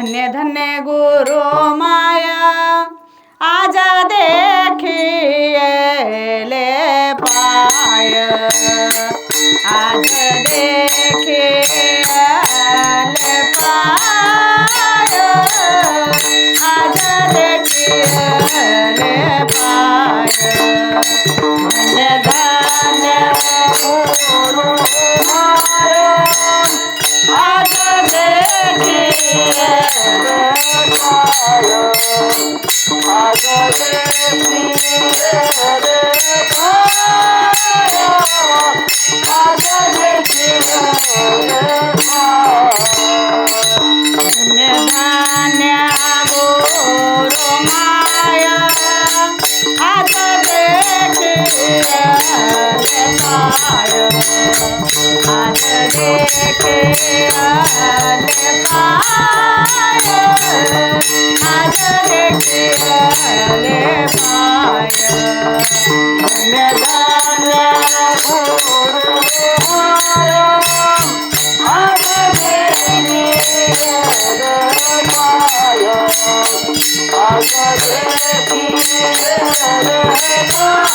धन्य धन्य गुरु माया आज देखिले पाय आज देखिले पाय आज देखिले पाय धन्य धन्य गुरु माया आज देखिले आज धन्य धन्य गुरु माया आज देखिले पाय आज देखिले पाय आज देखिले पाय धन्य धन्य गुरु माया आज देखिले पाय आज देखिले पाय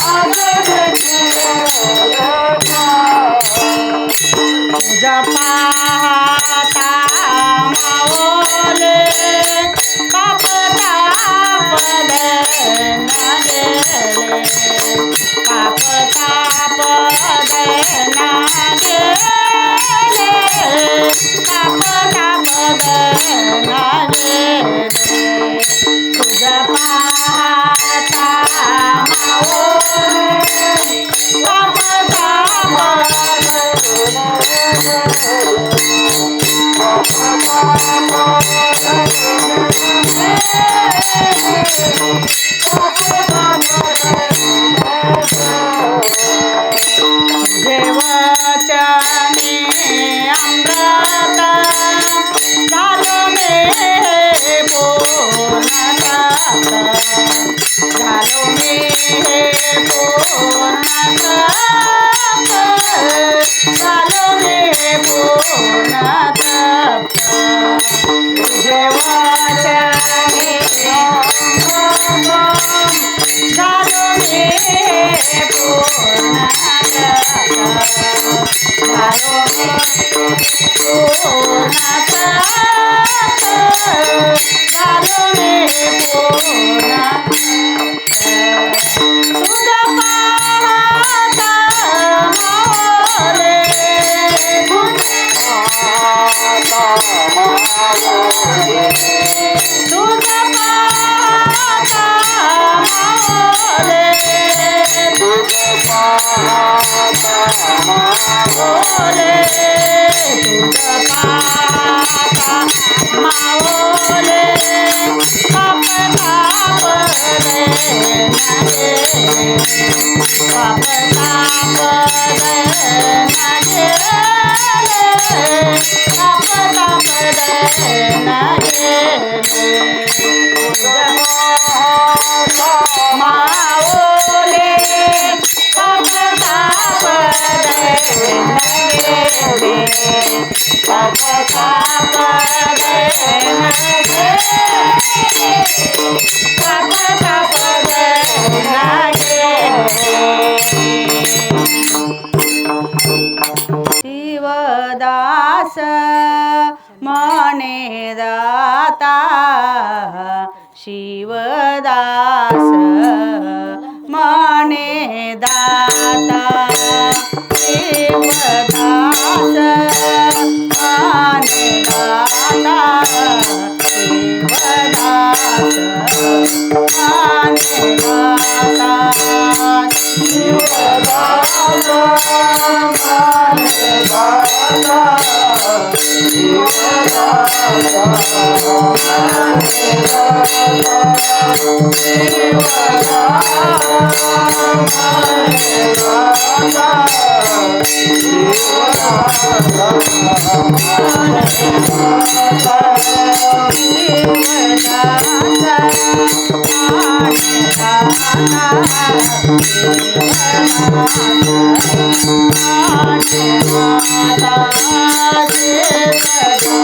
आज देखिले तुझा पाहता मावले पाप तापले ना गेले पाप तापले ना गेले पाप तापले ना गेले तुझा पाहता मावले पाप तापले देवाचने अमृत झालो मे पूर्ण झालो मे पूर्ण झालो मे पूर्ण देवाचने झालो मे पूर्ण झालो मे पूर्ण झालो मे पूर्ण तुझा पाहता मावले तुझा पाहता मावले तुझा पाहता मावले तुझा पाहता मावले पाप तापले ना गेले पाप तापले ना गेले पाप तापले ना गेले तुझा मावले पाप तापले ना गेले पाप तापले ना गेले पाप तापले ना गेले शिवदास मने दाता शिवदास मने दाता शिवदास मने दाता शिवदास मने दाता शिवदास मने दाता शिवदास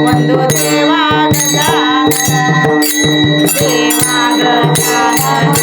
ಒಂದು ದೇವಾ ಗಜಾನನ ದೇವಾ ಗಜಾನನ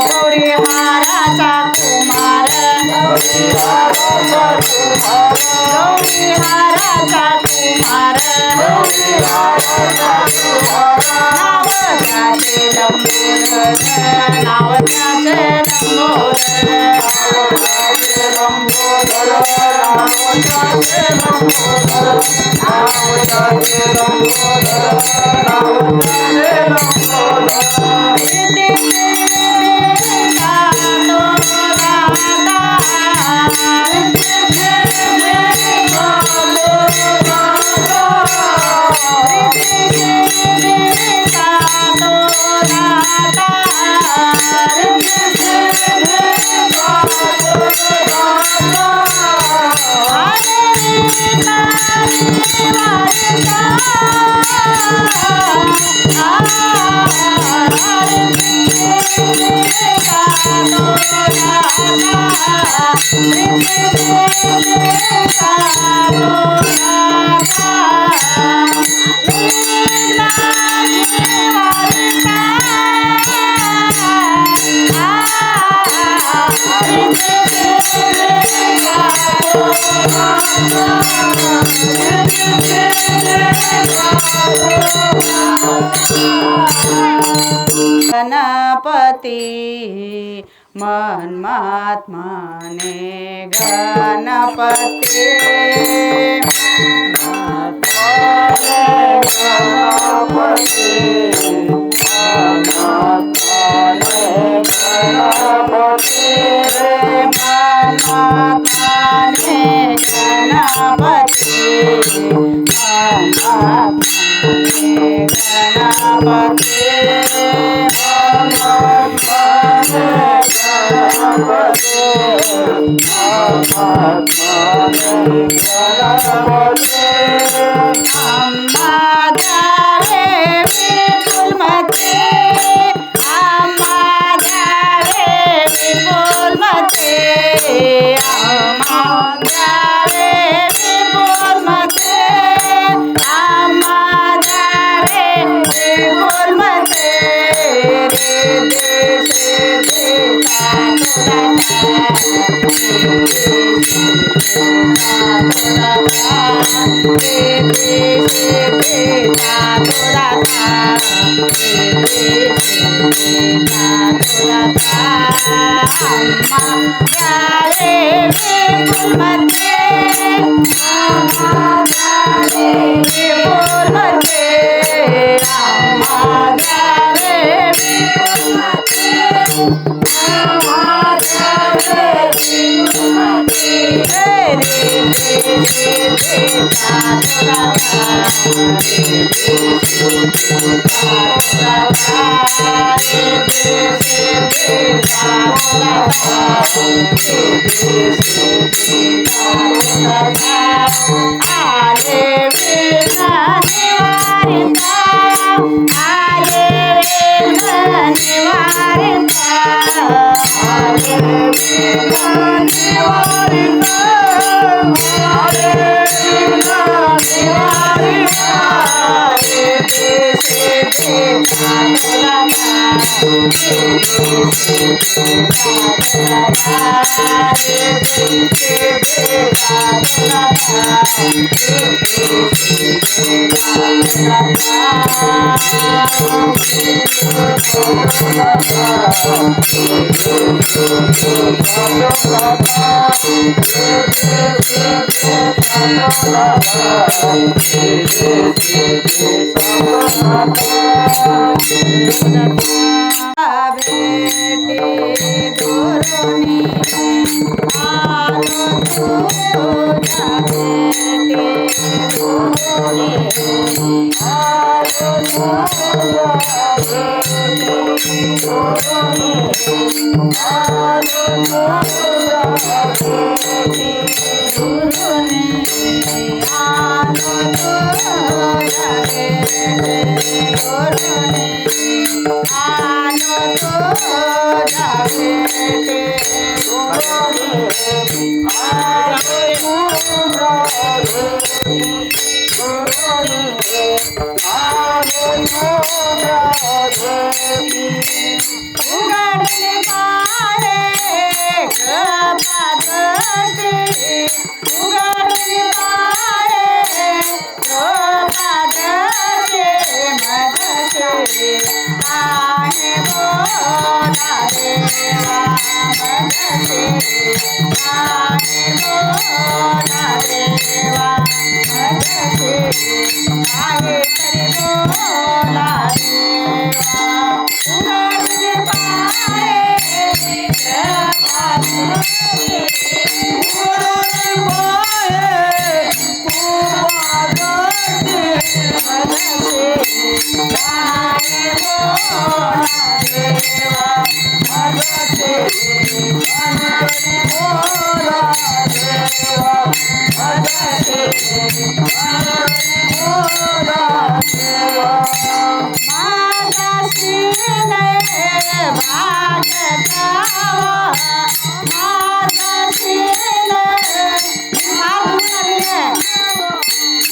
गौरी हाराचा कुमार गौरी हाराचा कुमार नाव त्याचे लंबोदर नाव त्याचे लंबोदर गणपती मन्मात्माने गणपती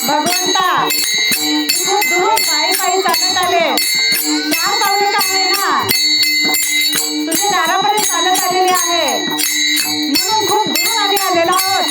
भगवंता खूप दूर पायी पायी चालत आले, 4 पावले का होईना तुझ्या दारापर्यंत चालत आलेले आहे, म्हणून खूप दूर आम्ही आलेलो आहोत.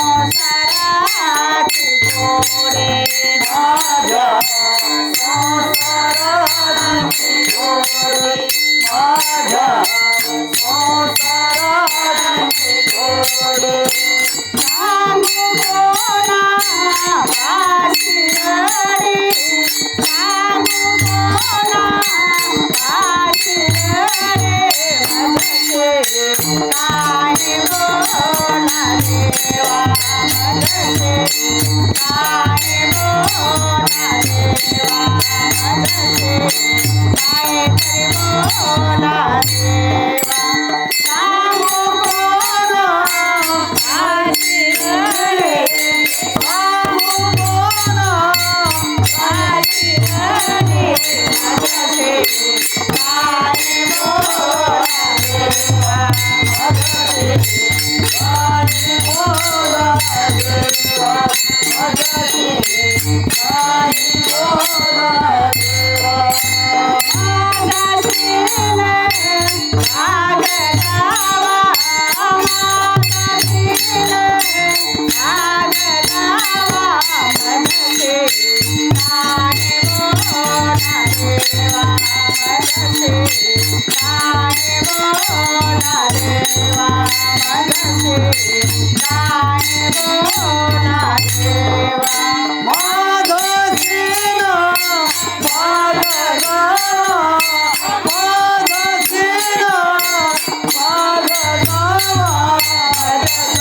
संसाराची गोडे माझ्या संसाराची गोडे माझ्या संसाराची गोडे सांगू कोणा वाशी रे सांगू कोणा वाशी रे भजते काय बोला देवा भजते काय बोला देवा भजते काय तरी बोला देवा सांगू कोणा वाशी रे सांगू कोणा वाशी रे भजते काय बोला देवा भजते काही बोला देवा भजते काही बोला देवा मानसीने आगदावा मानसीने आगदावा भजते काय बोला देवा भजते काय बोला देवा भजते काय बोला देवा माधसीन माधवा माधसीन माधवा भजते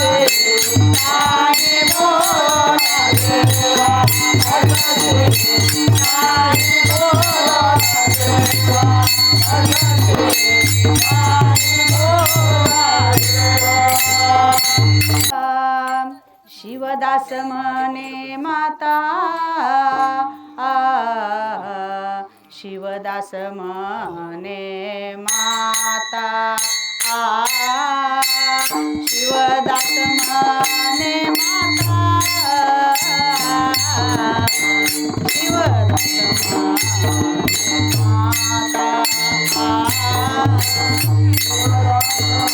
काय बोला देवा भजते काही बोला देवा भजते काही बोला देवा शिवदास म्हणे माता शिवदास म्हणे माता शिवदास म्हणे माता शिवदास म्हणे माता शिवदास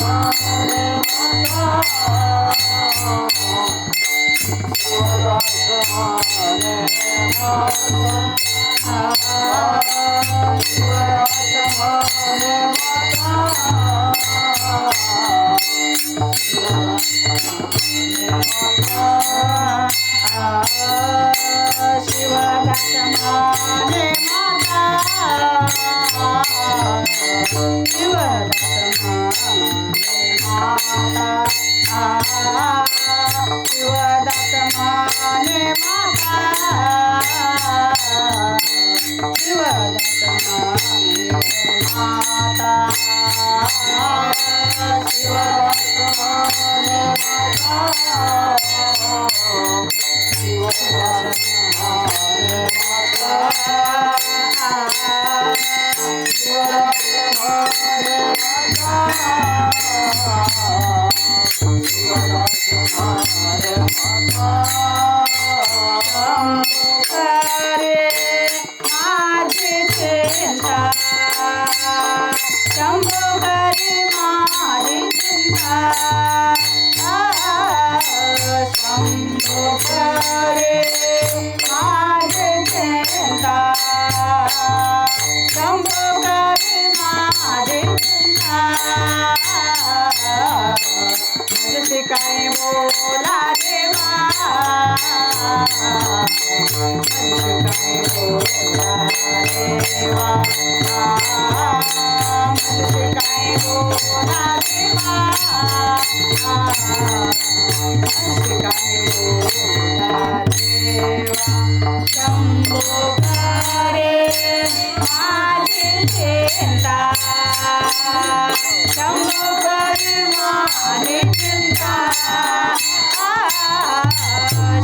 म्हणे माता शिवदास म्हणे माता शिवदास म्हणे माता शिवदास म्हणे माता शिवदास म्हणे करे माझी चिंता शंभो करे माझी चिंता शंभो करे माझी चिंता शंभो करे माझी चिंता तुझे काय बोला देवा तुझे काय बोला देवा तुझे काय बोला देवा तुझे काय बोला देवा शंभो करे माझी चिंता शंभो करे माझी चिंता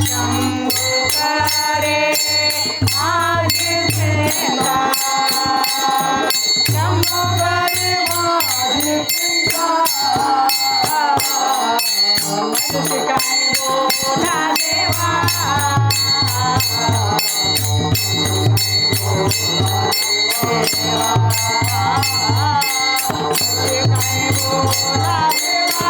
शंभो करे माझी चिंता शंभो करे माझी चिंता तुझे काय बोला देवा तुझे काय बोला देवा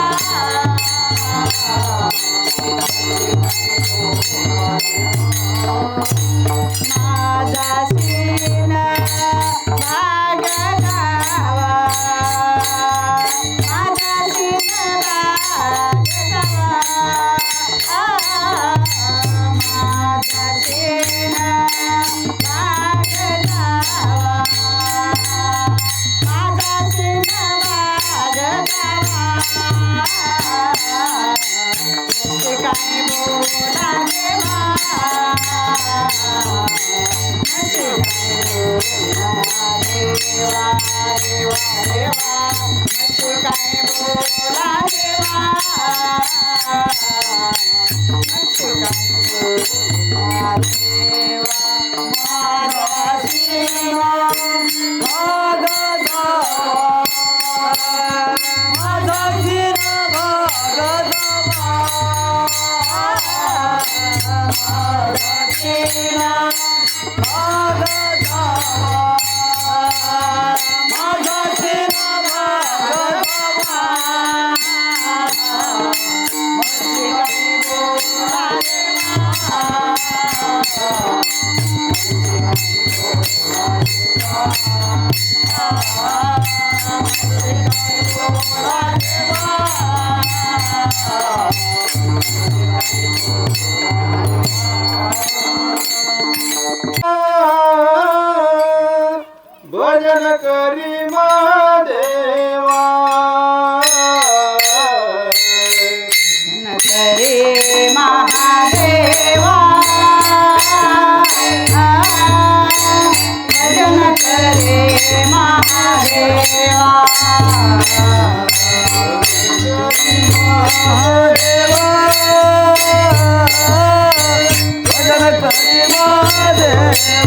भजन करी महादेवा करे महादेवा भजन करे महादेवा भजन करी महादेवा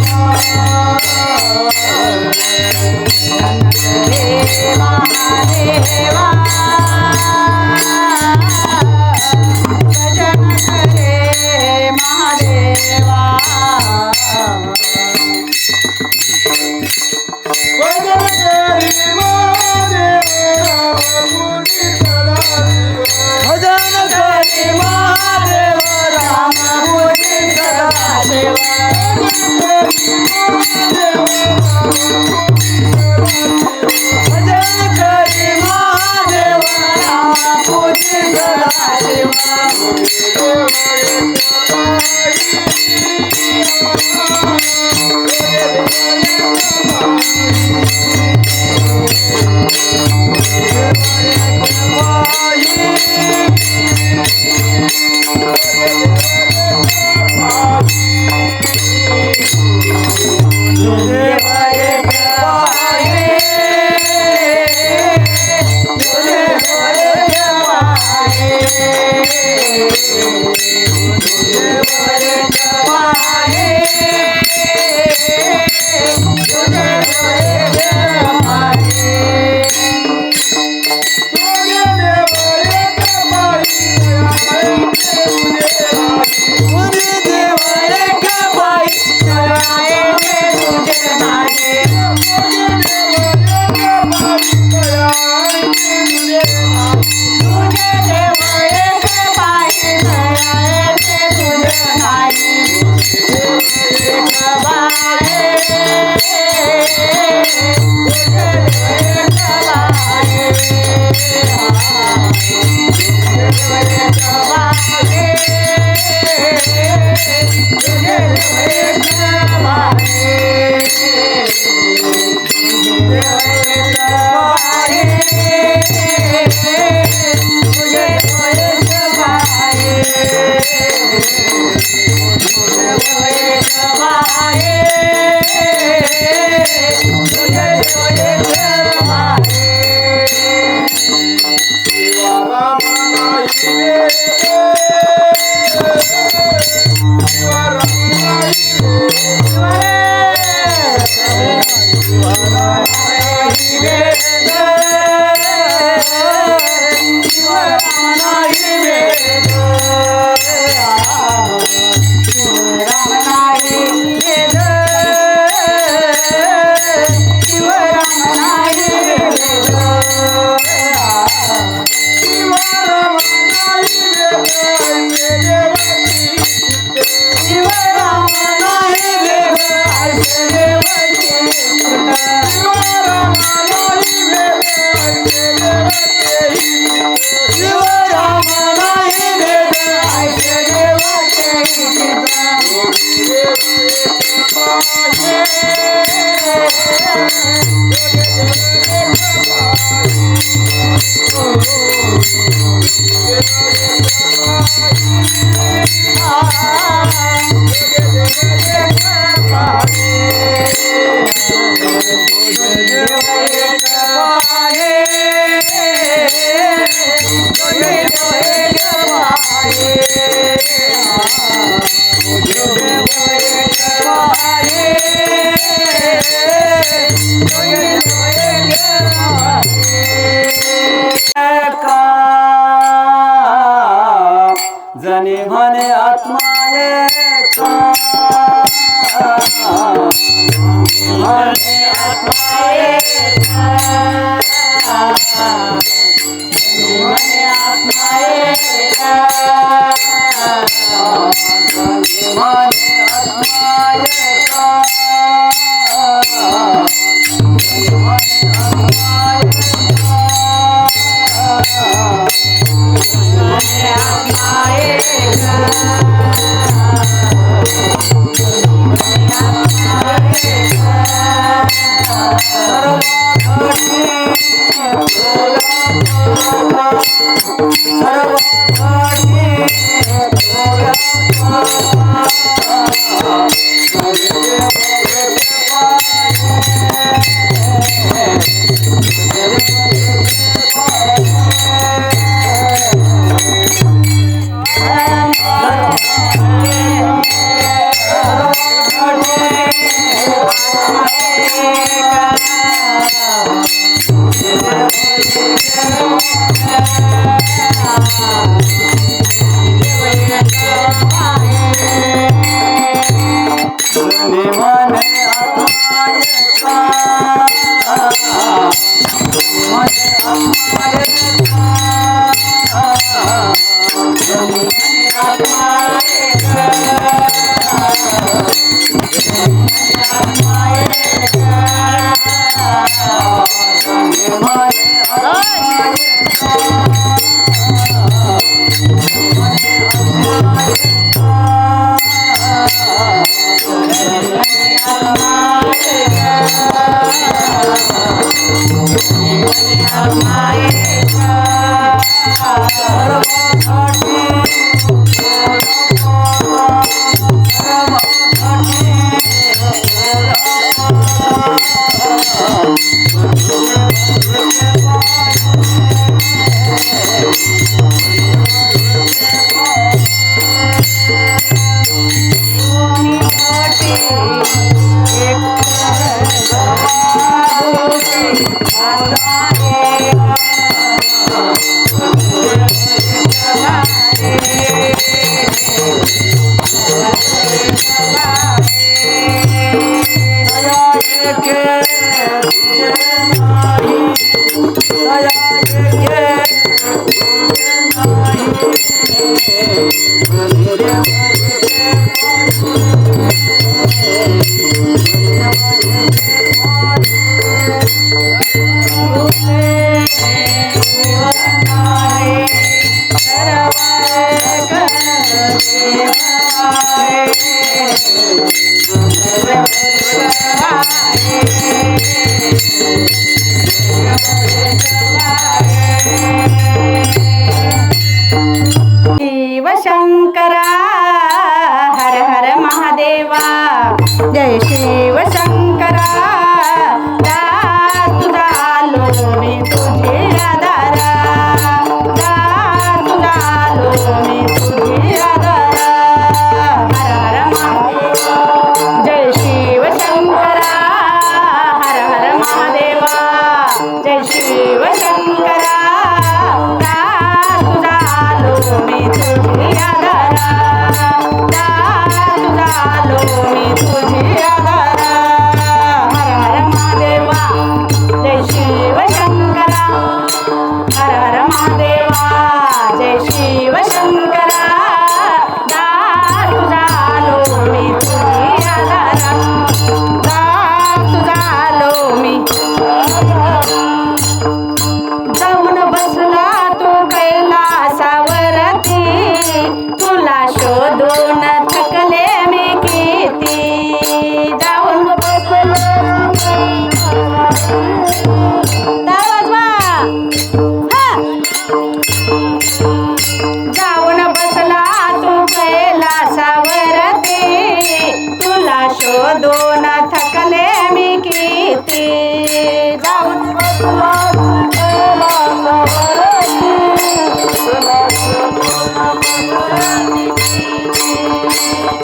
करे महादेवा आत्मा एक मने आत्मा एक मने आत्मा एक मने आत्मा शिव शंकरा हर हर महादेवा जय शिव शंकरा दास तुझा आलो मी तुझे आधारा दास तुझा आलो मी तुझे आधारा हर हर महादेवा जय शिव शंकरा हर हर महादेवा जय शिव शंकरा दास तुझा आलो मी तुझे आधारा दास तुझा आलो मी तुझे आधारा हर हर महादेवा जय शिव शंकरा हर हर महादेवा जय शिव शंकरा दास तुझा आलो मी तुझे आधारा दास तुझा आलो मी जाऊन बसला तू कैलासावरती तुला शोधून थकले मी किती जाऊन बसला जाऊन बसला तू कैलासावरती तुला शोधून थकले मी किती जाऊन बसला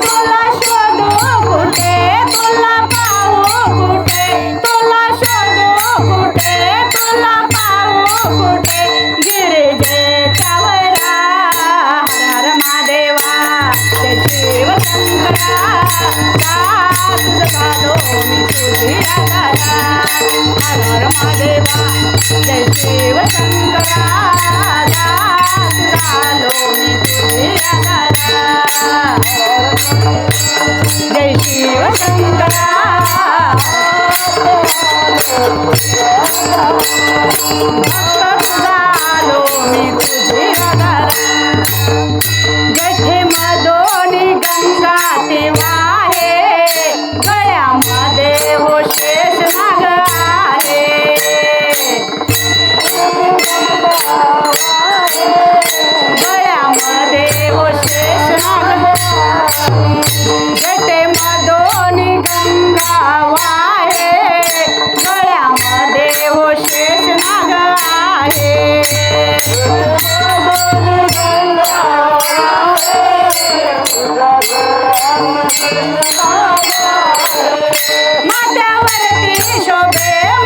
तुला शोधू कुठे तुला पाहू कुठे तुला शोधू कुठे तुला पाहू कुठे गिरिजेच्या वरा हर हर महादेवा आधारा हर हर महादेवा जय शिव शंकरा दास झालो मी तुझे आधारा जय शिव शंकरा भक्त झालो मी तुझे आधारा जेठे मधोनी गंगा ते वाहे गळ्यामध्ये हो शेष नाग आहे गळ्यामध्ये हो शेष नाग जेठे मधोनी गंगा वाहे गळ्यामध्ये हो शेष नाग आहे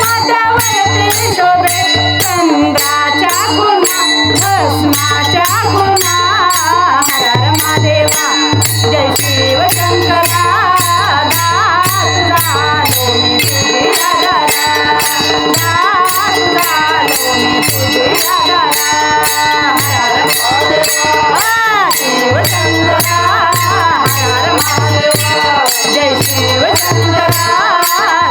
माथ्यावरती शोभे चंद्राच्या खुणा भस्माच्या खुणा हर हर महादेवा जय शिव शंकरा दास झालो मी तुझे आधारा दास झालो मी तुझे आधारा हर हर महादेवा शिव शंकरा हर हर महादेवा जय शिव शंकरा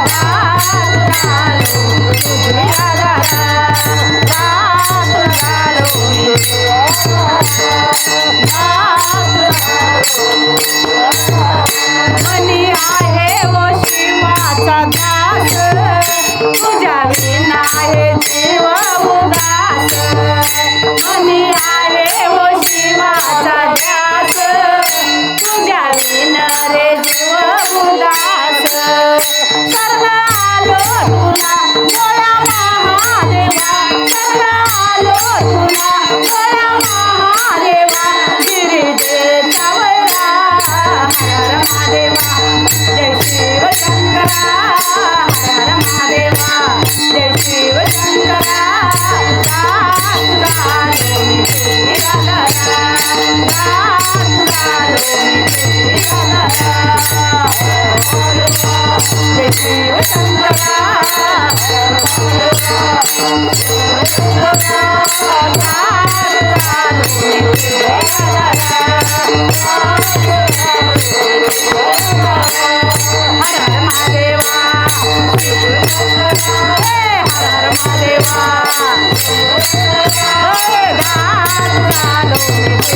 दास झालो तुझे आधारा दास झालो मी मनी आहे व शिवाचा दास तुझ्या विना आहे जीव उदास मनी आहे व शिवाचा दास तुझ्या विना रे जीव उदास शरण आलो तुला भोळा महादेवा शरण आलो तुला भोळा महादेवा गिरिजेचा वैरा हर हर महादेवा जय शिव शंकरा हर हर महादेवा जय शिव शंकरा दास झालो मी तुझे आधारा दास झालो मी तुझे आधारा जय शिव शंकरा हर हर महादेवा हर हर महादेवा दास झालो मी तुझे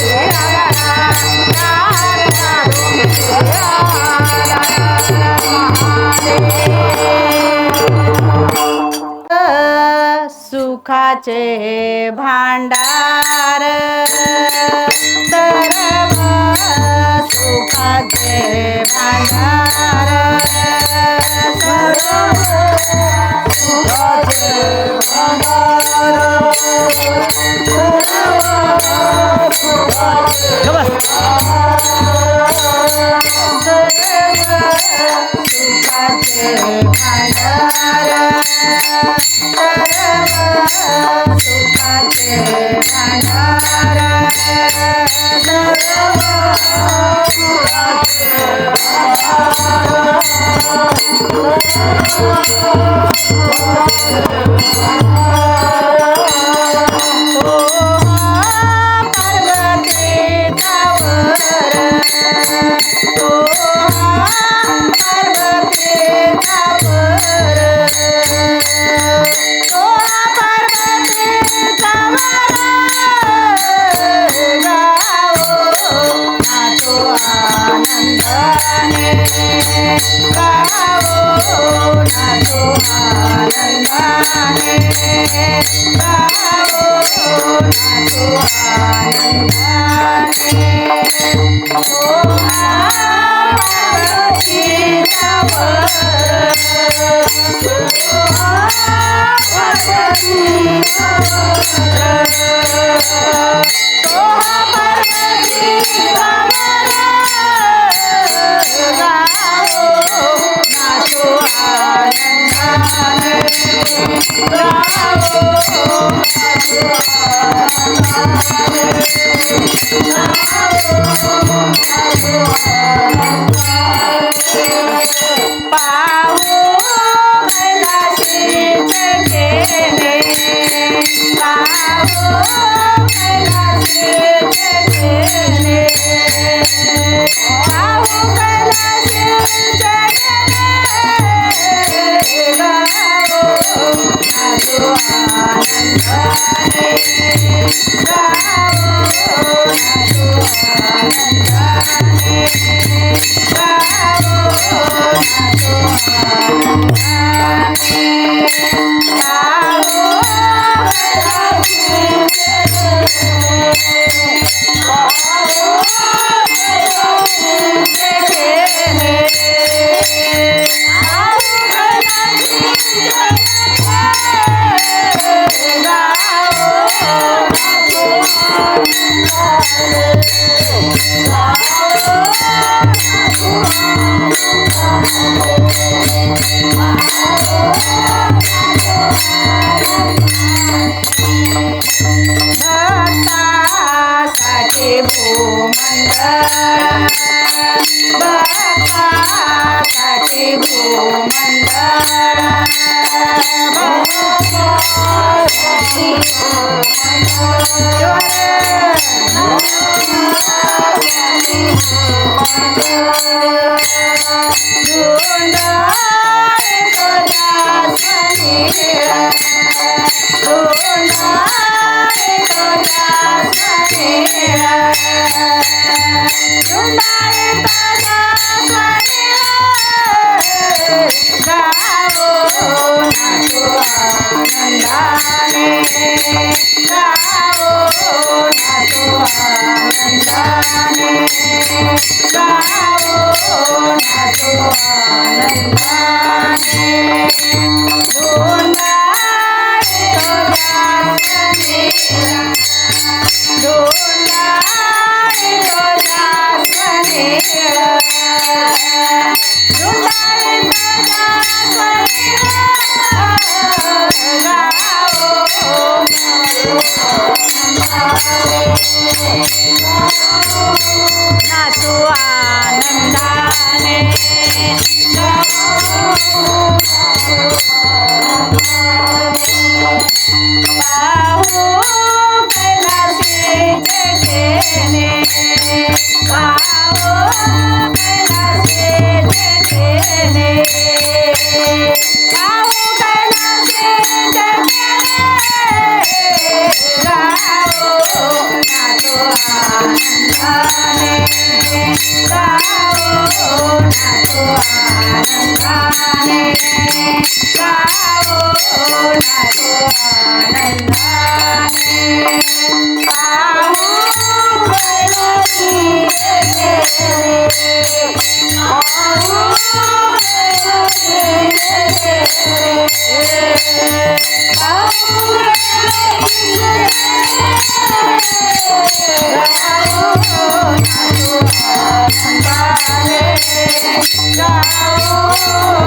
आधारा हर हर हर सुखाचे भांडार सर्व सुखाचे भांडार पाहू कैलासीचे खेळे पाहू कैलासीचे खेळे पाहू कैलासीचे खेळे गाओ नाचू आनंदाने गाओ नाचू आनंदाने भक्तासाठी भूमंडळ भक्तासाठी भूमंडळ भक्तासाठी नाचू आनंदाने पाहू कैलासीचे खेळे पाहू कैलासीचे खेळे पाहू कैलासीचे खेळे गाओ नाचू आनंदाने गाओ नाचू आनंदाने गाओ नाचू आनंदाने पाहू कैलासीचे खेळे पाहू कैलासीचे खेळे पाहू कैलासीचे खेळे गाओ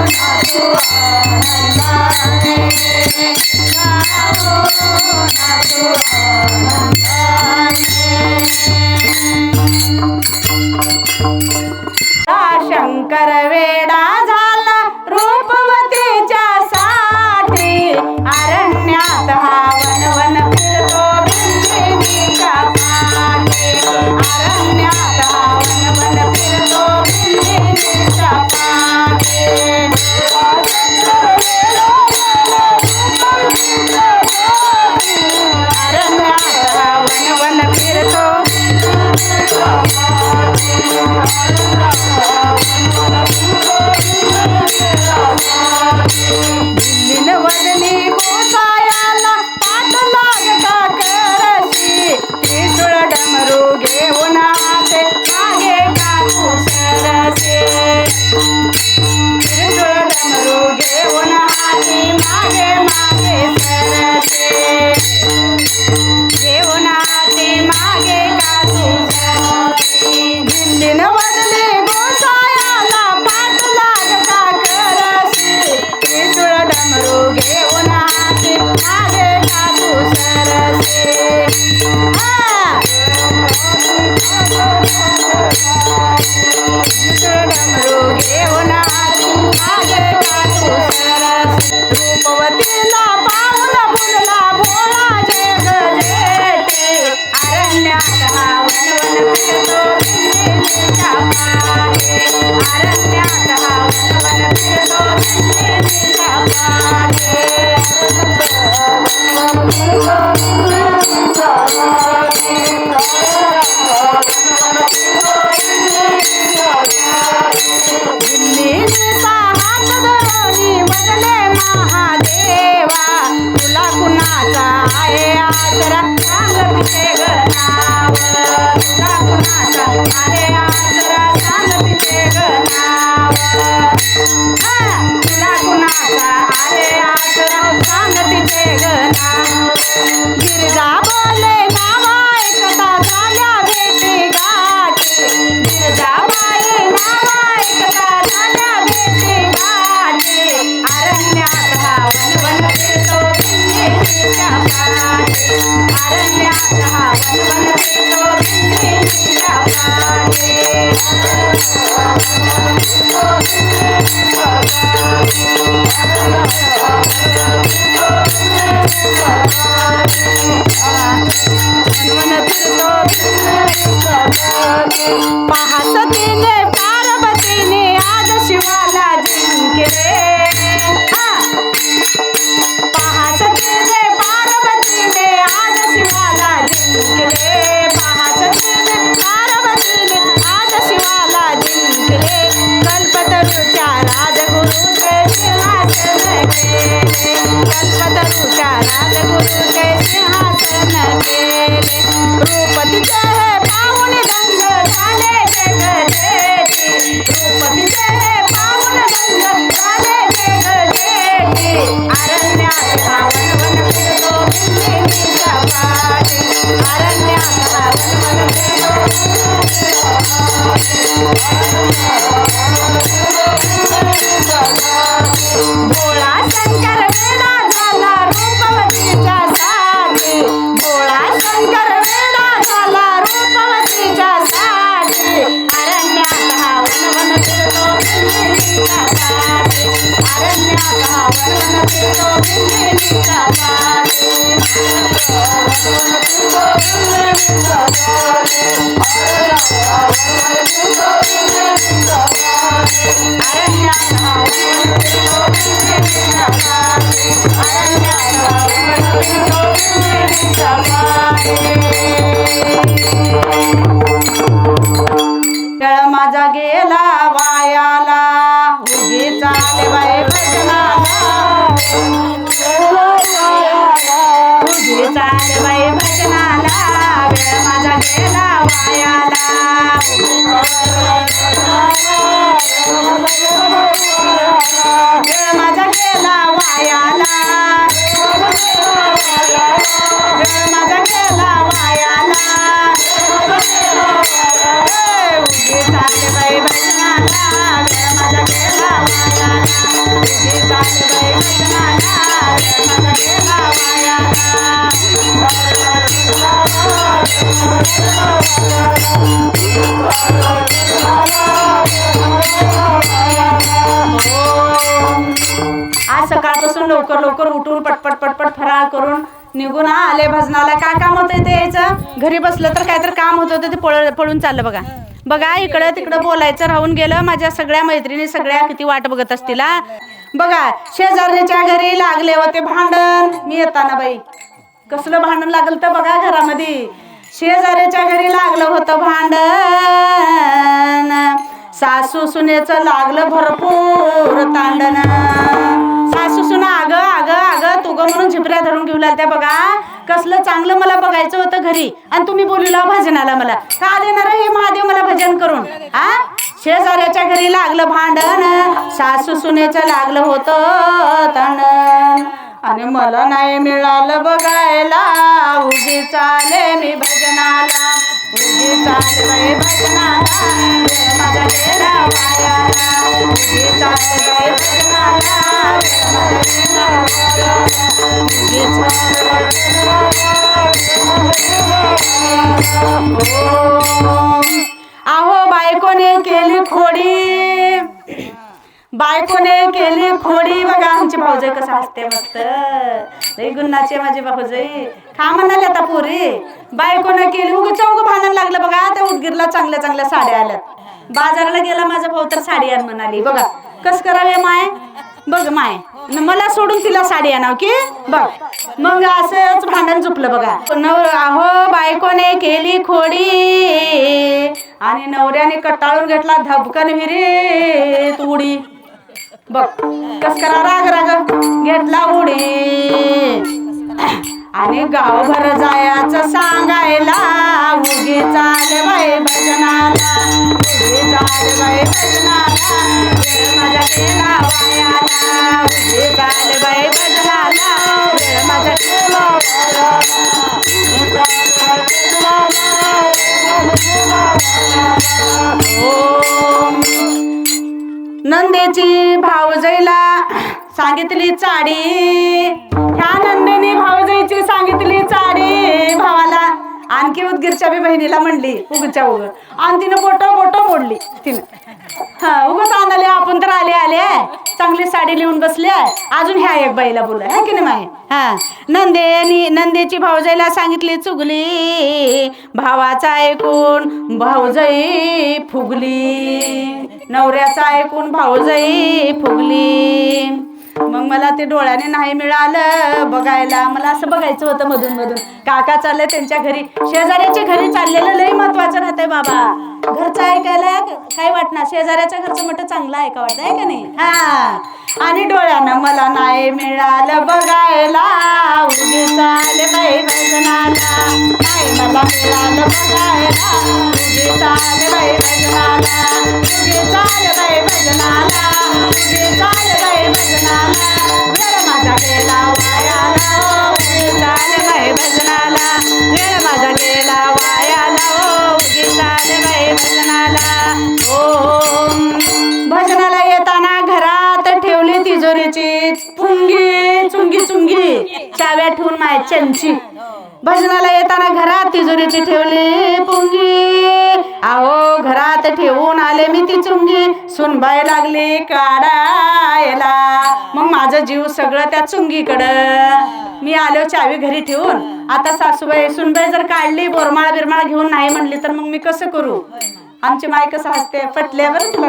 नाचू आनंदाने रूपवतीला पाहून फुलला भोळा जगजेते अरण्यात हा वनवन फिरतो बिंदीच्या मागे अरण्यात हा वनवन फिरतो बिंदीच्या मागे बिंदीचा हात धरून बदले महादेवा तुला कुणाचा आहे आसरा सांग तिचे ग नाव तुला कुणाचा आहे आसरा सांग तिचे ग नाव तुला कुणाचा आहे आसरा सांग तिचे ग नाव गिरजा बोले नावा ऐकता झाल्या भेटी गाठी गिरजाबाई नावा ऐकता झाल्या भेटी गाठी अरण्यात हा वनवन फिरतो बिंदीच्या मागे अरण्यात हा वनवन फिरतो बिंदीच्या मागे पाहसतीने पार्वतीने आज शिवाला जिंकले पाहसतीने पार्वतीने आज शिवाला जिंकले पाहसतीने पार्वतीने आज शिवाला जिंकले कल्पतरूच्या राजगुरूचे सिंहासन केले कल्पतरूच्या राजगुरूचे सिंहासन केले रूपतीचे हे पाहुण रंग झाले जगजेती रूपतीचे हे पाहुण रंग झाले जगजेती अरण्यात हा वनवन फिरतो बिंदीच्या मागे अरण्यात हा वनवन फिरतो भोळा शंकर वेडा झाला रूपवतीच्या साठी भोळा शंकर वेडा झाला रूपवतीच्या साठी अरण्यात हा वनवन फिरतो बिंदीच्या मागे अरण्यात हा वनवन फिरतो बिंदीच्या मागे अरण्यात हा वनवन फिरतो बिंदीच्या मागे अरण्यात हा वनवन फिरतो बिंदीच्या मागे तळ माझा गेला वायाला उगी चाले बाई भजनाला उगी चाले बाई भजनाला वेळ माझा गेला वायाला वेळ माझा गेला वायाला वेळ माझा गेला वायाला उगी चाले बाई भजनाला वेळ माझा गेला वायाला उगी चाले बाई भजनाला वेळ माझा गेला वायाला आज सकाळपासून लवकर लवकर उठून पटपट पटपट फराळ करून निघून आले भजनाला. काय काम होतं ते यायचं घरी बसलं तर काहीतरी काम होतं ते पळून चाललं बघा बघा इकडं तिकडं बोलायचं राहून गेलं. माझ्या सगळ्या मैत्रिणी सगळ्या किती वाट बघत असतील. बघा शेजारच्या घरी लागले होते भांडण. मी येताना बाई कसलं भांडण लागलं तर बघा घरामध्ये शेजाऱ्याच्या घरी लागलं होतं भांडण. सासू सुनेचं लागलं भरपूर तांडण. सासू सुना अगं अगं अगं तू ग म्हणून झिपऱ्या धरून घेऊ लागल्या. बघा कसलं चांगलं मला बघायचं होतं घरी आणि तुम्ही बोलूला भजनाला. मला का देणार हे महादेव मला भजन करून. शेजाऱ्याच्या घरी लागलं भांडण सासू सुनेचं लागलं होतं तांडण आणि मला नाही मिळालं बघायला. उगी चाले मी भजनाला उगी चाले बाई भजनाला वेळ माझा गेला वायाला. उगी चाले बाई भजनाला वेळ माझा गेला वायाला. उगी आहो बायकोने केली खोडी बायकोने केली खोडी. बघा आमची भाऊजाई कसं हसते मस्त, लई गुन्हाची आहे माझी भाऊजाई. खा म्हणाले आता पोरी, बायकोनं केली उगं चौघ भांडण लागलं बघा. त्या उदगीरला चांगल्या चांगल्या साड्या आल्यात. बाजाराला गेला माझा भाऊ तर साडी आण म्हणाली. बघा कस करावे माय, बघ माय मला सोडून तिला साडी आणाव की बघ. मग असंच भांडण झुपलं बघा. अहो बायकोने केली खोडी आणि नवऱ्याने कटाळून घेतला धबकन विहिरीत उडी. बघ कस करा, राग राग घेतला उडी आणि गावभर जायचं सांगायला. उगी चाल बाई भजनाला, उगी चाल बाई भजनाला, वेळ माझा गेला वायाला. उगी चाल बाई भजनाला, वेळ माझा गेला वायाला. नंदेची भाऊजाईला सांगितली चाडी, ह्या नंदेनी भाऊजाईची सांगितली चाडी भावाला. आणखी उदगीरच्या बी बहिणीला म्हणली उगच्या उग, आणि तिनं बोटं मोडली तिनं. हा उगच आणाले आपण तर आले चांगली साडी लिहून बसले. अजून ह्या एक बाईला बोलला है की नाही माय. हा नंदेची भाऊजाईला सांगितली चुगली, भावाचा ऐकून भाऊजाई फुगली, नवऱ्याचा ऐकून भाऊजाई फुगली. मग मला ते डोळ्याने नाही मिळालं बघायला. मला असं बघायचं होतं मधून मधून. काका चालले त्यांच्या घरी, शेजाऱ्याच्या घरी चाललेलं लई महत्वाचं राहतंय बाबा. घरचं ऐकायला काय वाटणार, शेजाऱ्याच्या घरचं म्हटलं चांगलं ऐका वाटत आहे का नाही. हा आणि डोळ्यानं मला नाही मिळालं बघायला. उगी चाल बाई भजनाला, नाही मला मिळालं बघायला. उगी चाल बाई भजनाला, उगी चाल बाई भजनाला, उगी चाल बाई भजनाला, वेळ माझा गेला वायाला. उगी चाल बाई भजनाला, वेळ माझा गेला वायाला. उगी चाल बाई भजनाला. भजनाला येताना घरात ठेवली तिजोरीची चुंगी चाव्या ठेवून माय चमची. भजनाला येताना घरात तिजोरीची ठेवली पुंगी, अहो घरात ठेवून आले मी ती चुंगी. सुनबाई लागली काढायला, मग माझं जीव सगळं त्या चुंगीकडं. मी आलो चावी घरी ठेवून. आता सासूबाई सुनबाई जर काढली बोरमाळा बिरमाळा घेऊन नाही म्हणली तर मग मी कसं करू. आमची माय कसं हसते, पटल्या बरं तुला.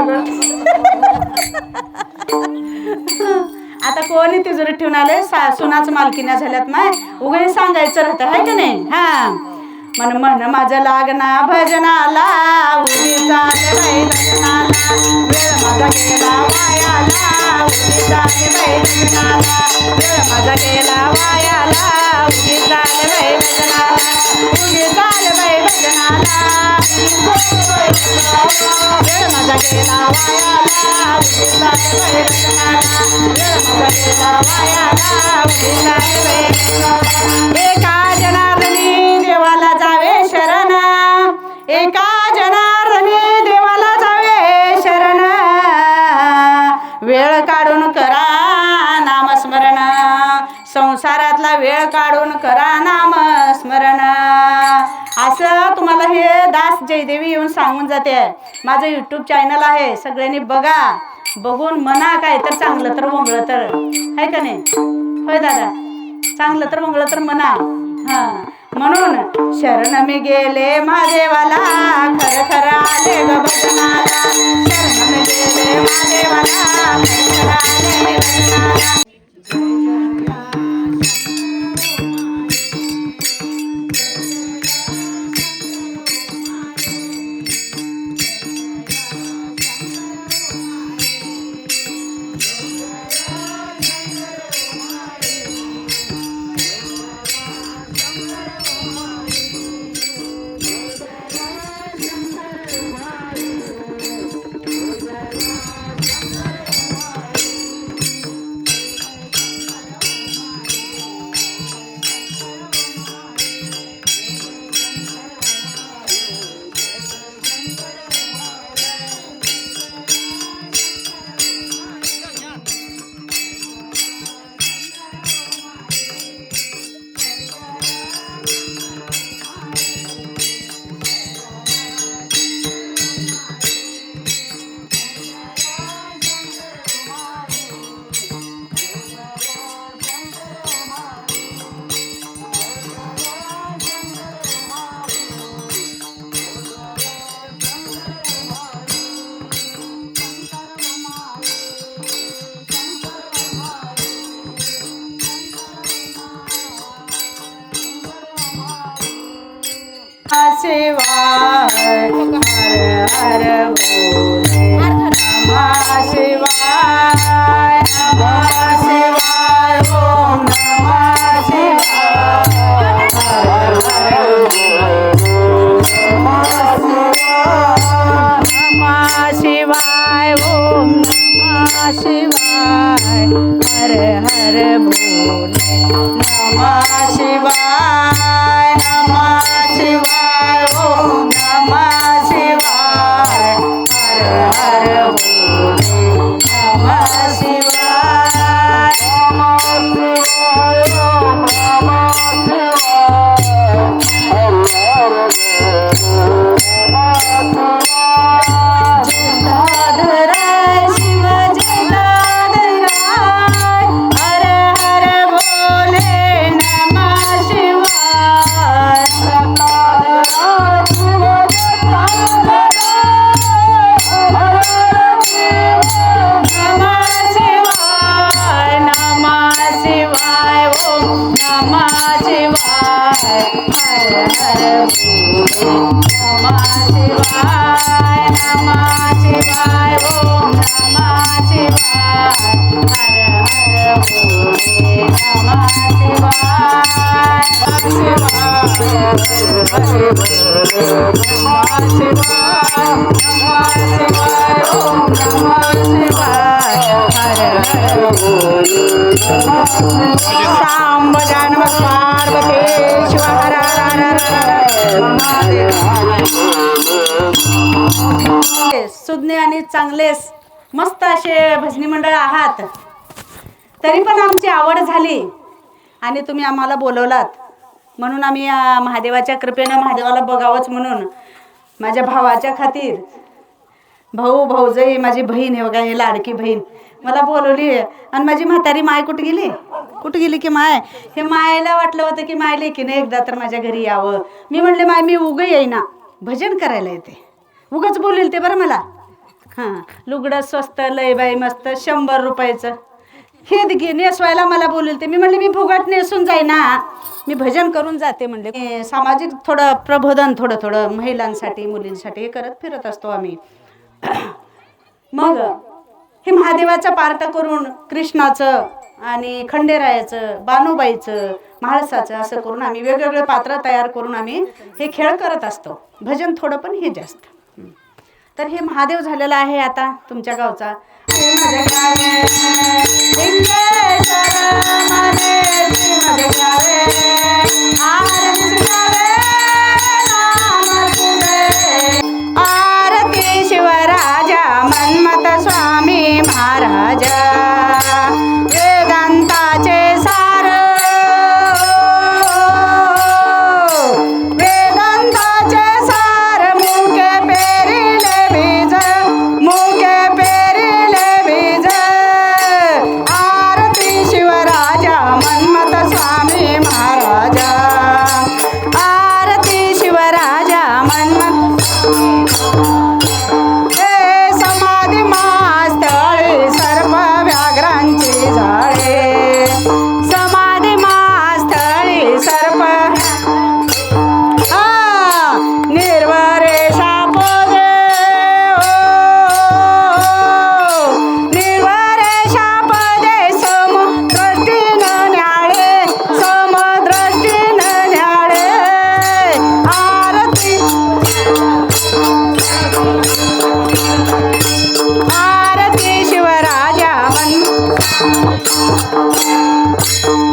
आता कोणी तिजोरी ठेवून आले, सुनाच मालकीना झाल्यात माय. उगे सांगायचं राहतं आहे का नाही. हा मन माझं लागना भजनाला. उगी चाल बाई भजनाला, वेळ माझा गेला वायाला. उगी चाल बाई भजनाला, वेळ माझा गेला वायाला. उगी चाल बाई भजनाला, उगी चाल बाई भजनाला, वेळ माझा गेला वायाला. उगी चाल बाई भजनाला, वेळ माझा गेला वायाला. उगी चाल बाई भजनाला. एका जनार्दनी देवाला जावे शरण, एका जनार्दनी देवाला जावे शरण. वेळ काढून करा नामस्मरण, संसारातला वेळ काढून करा नामस्मरण. असं तुम्हाला हे दास जयदेवी येऊन सांगून जाते. माझं यूट्यूब चॅनल आहे, सगळ्यांनी बघा. बघून म्हणा काय तर चांगलं तर वंगळं तर आहे का नाही. होय दादा, चांगलं तर वंगळं तर म्हणा. हा म्हणून शरण मी गेले महादेवाला, खरं खरं आले ग भजनाला. शरण मी गेले महादेवाला, खरं खरं आले भजनाला. हर भोले नमः शिवाय नमः शिवाय ओम नमः शिवाय हर हर भोले नमः शिवाय जटाधराय शिव जटाधराय हर हर भोले नमः शिवाय नमः शिवाय नमः शिवाय ओम नमः शिवाय हर हर भोले नमः शिवाय नमः शिवाय ओम नमः शिवाय हर हर भोले नमः शिवाय सांब जानव पार्वती शिव हर हर महादेव सुज्ञ आणि चांगले मस्त असे भजनी मंडळ आहात, तरी पण आमची आवड झाली आणि तुम्ही आम्हाला बोलवलात म्हणून आम्ही महादेवाच्या कृपेनं महादेवाला बघावंच म्हणून माझ्या भावाच्या खातीर भाऊ भाऊजाई माझी बहीण हे बघा, हे लाडकी बहीण मला बोलवली. आणि माझी म्हातारी माय कुठे गेली की माय, हे मायला वाटलं होतं की माय लेकीने एकदा तर माझ्या घरी यावं. मी म्हणले माय मी उगं येईना, भजन करायला येते, उगंच बोलेल ते बरं मला. हां लुगडं स्वस्त लय बाई मस्त 100 रुपयाचं हे घे नेसवायला मला बोलेल ते. मी म्हणले मी फुगट नेसून जाईना, मी भजन करून जाते म्हणले. सामाजिक थोडं प्रबोधन थोडं महिलांसाठी मुलींसाठी हे करत फिरत असतो आम्ही. मग हे महादेवाचं पार्ट करून कृष्णाचं आणि खंडेरायाचं बानुबाईचं म्हाळसाचं असं करून आम्ही वेगवेगळे पात्र तयार करून आम्ही हे खेळ करत असतो. भजन थोडं पण हे जास्त. तर हे महादेव झालेला आहे आता तुमच्या गावचा. आरती शिवराजा मन्मथ स्वामी महाराजा वेदांताचे सार वेदांताचे सार मुके पेरिले बीज मुके पेरिले बीज आरती शिवराजा मन्मथ स्वामी महाराजा आरती शिवराजा मन्मथ हे समाधी मास्तळे सर्व व्याघ्रांची झाडे समाधी मास्तळे सर्व निर्वरेशा पदे निर्वरेशा पदे समदृष्टीनं न्याळे समदृष्टीनं न्याळे आरती आरती शिवराजा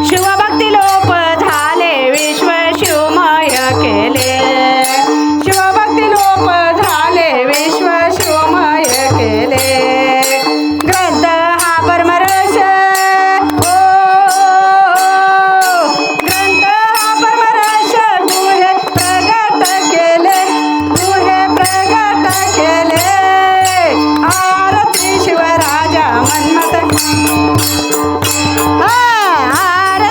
शिवभक्ती लोप झाले विश्व शिवमय केले शिवभक्ती लोप झाले विश्व शिवमय केले ग्रंथ हा परमरस ओ ग्रंथ हा परमरस तुहे प्रगट केले तुहे प्रगट केले आरती शिवराजा मन्मथ आरती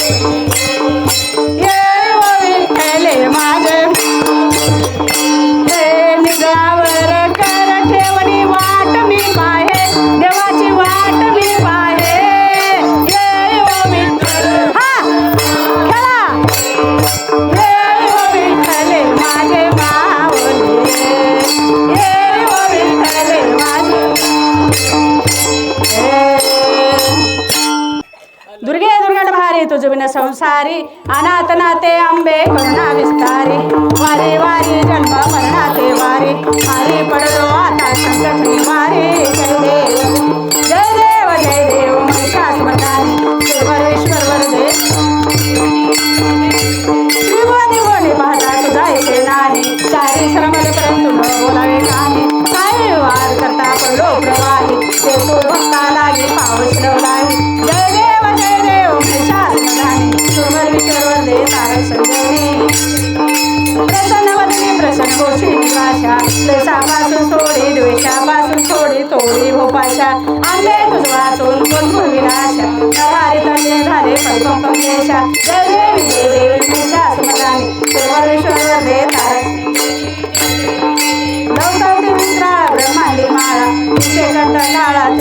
ये ओ विठ्ठले माझे हे निगावर कर ठेवणी वाट मी पाहे देवाची वाट मी पाहे ये ओ विठ्ठल हा खेळा ये ओ विठ्ठले माझे माऊली ये ओ विठ्ठले माझे दुर्गे दुर्गट भारी तुझ बिन संसारी अनाथ नाते आंबे करुणा विस्तारी वारी वारी जन्म मरणाते वारी मारी पडलो आता संकट निवारी जय देव जय देव महिषासुरमर्दिनी सर्वेश्वर वरदे त्रिभुवनी भुवनी पाहता तुझा येथे नाही चारी श्रमल परंतु न बोलावे काही काय वार करता पडलो प्रवाही ते तो भक्ता लागे पाऊस लागे जय देव महिषासुरमर्दिनी सर्वेश्वर वरदे तारक संजीवनी प्रसन्न वदनी प्रसन्न गोषी निवाशा क्लेशापासून सोडी द्वेषापासून सोडी तोडी भोपाशा आणले तुझ वाचून कोण विनाशा नरहारी तल्ले झाले परिपंपम देशा जय देवी जय देवी महिषासुरमर्दिनी सर्वेश्वर वरदे तारक लवकवती विक्राळ ब्रह्मांडी माळा विषयकंठ काळात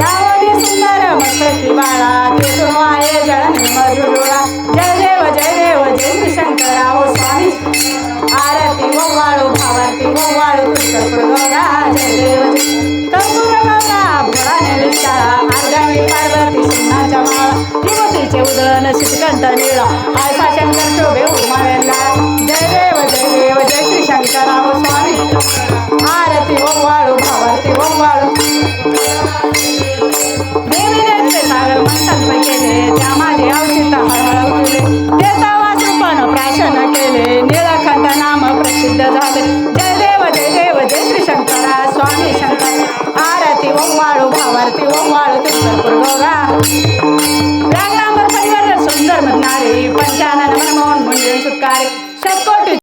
गावडी सुंदर मस्तकी बाळा तेथून वाहे जळणी मधुडोळा जय देव जय श्री शंकरा हो स्वामी आरती वव्वाळू भावारती वव्वाळू तुळजापूर गौरा जय देव कर्पूर गौरा भोळाने विशाळा आर्गावी पार्वती सिंहाच्या माळा विभूतीचे उदळण शितकंठ निळा आळसा शंकर शोभे उमावेला जय देव जय श्री शंकरा हो स्वामी आरती वव्वाळू भावारती वव्वाळू देवीने ते सागर मंथन केले त्या माझे अवचित हळहळ उठले देता वासरूपण प्राशन केले निळकंठ नाम प्रसिद्ध झाले जय देव जय श्री शंकरा स्वामी शंकर आरती वव्वाळू भावारती वव्वाळू तुळजापूर गौरा रांगांबर परिवार सुंदर म्हणणारे पंचानन